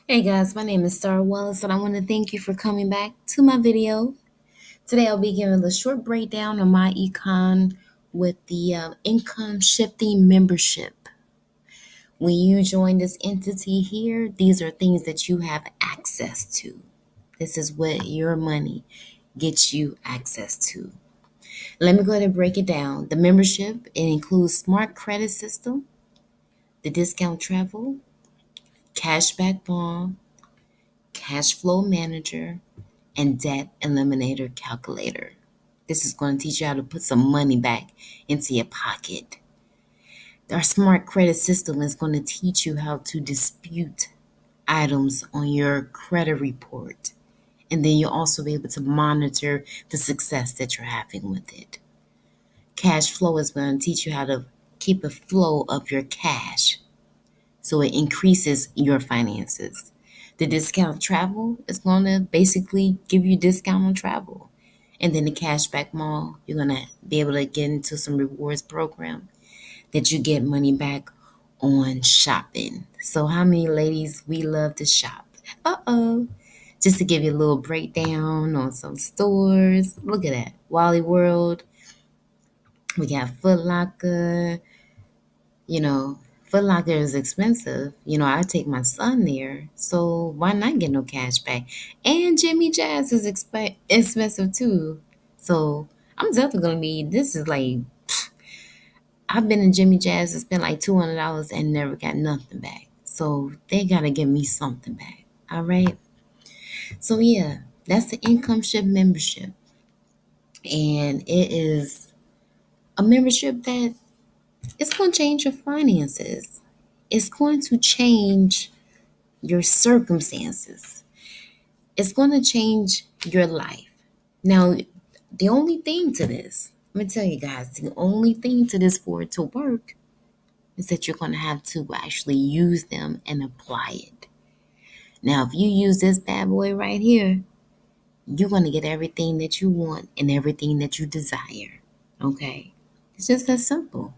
Hey guys, my name is Starr and I want to thank you for coming back to my video. Today I'll be giving a short breakdown on my econ with the income shifting membership. When you join this entity here, these are things that you have access to. This is what your money gets you access to. Let me go ahead and break it down. The membership, it includes smart credit system, the discount travel, cashback bond, cash flow manager, and debt eliminator calculator. This is going to teach you how to put some money back into your pocket. Our smart credit system is going to teach you how to dispute items on your credit report. And then you'll also be able to monitor the success that you're having with it. Cash flow is going to teach you how to keep a flow of your cash so it increases your finances. The discount travel is going to basically give you discount on travel. And then the cashback mall, you're going to be able to get into some rewards program that you get money back on shopping. So how many ladies we love to shop? Uh-oh. Just to give you a little breakdown on some stores. Look at that. Wally World. We got Foot Locker. You know, Foot Locker is expensive. I take my son there, so why not get no cash back? And Jimmy Jazz is expensive too. So I'm definitely gonna be. This is like I've been in Jimmy Jazz and spent like $200 and never got nothing back. So they gotta give me something back. All right. So yeah, that's the income shift membership, and it is a membership that it's going to change your finances. It's going to change your circumstances. It's going to change your life. Now, the only thing to this, let me tell you guys, the only thing to this for it to work is that you're going to have to actually use them and apply it. Now, if you use this bad boy right here, you're going to get everything that you want and everything that you desire. Okay? It's just that simple.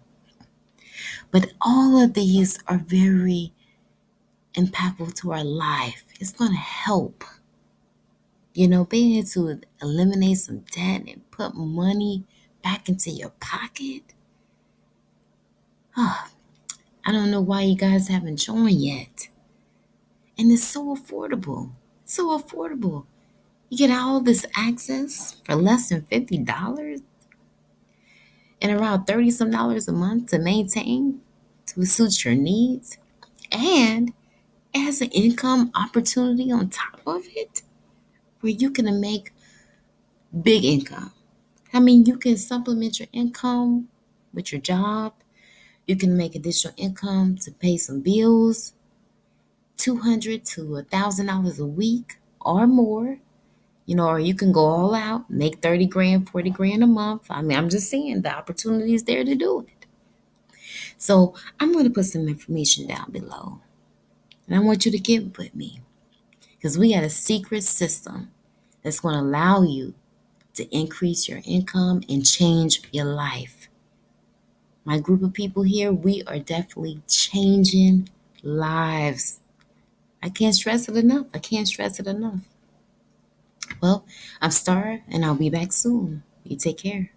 But all of these are very impactful to our life. It's going to help. Being able to eliminate some debt and put money back into your pocket. Oh, I don't know why you guys haven't joined yet. And it's so affordable. So affordable. You get all this access for less than $50 and around 30 some dollars a month to maintain to suit your needs. And it has an income opportunity on top of it where you can make big income. I mean, you can supplement your income with your job. You can make additional income to pay some bills, $200 to $1,000 a week or more. Or you can go all out, make 30 grand, 40 grand a month. I mean, I'm just saying the opportunity is there to do it. So I'm going to put some information down below. And I want you to get with me because we got a secret system that's going to allow you to increase your income and change your life. My group of people here, we are definitely changing lives. I can't stress it enough. I can't stress it enough. Well, I'm Starr, and I'll be back soon. You take care.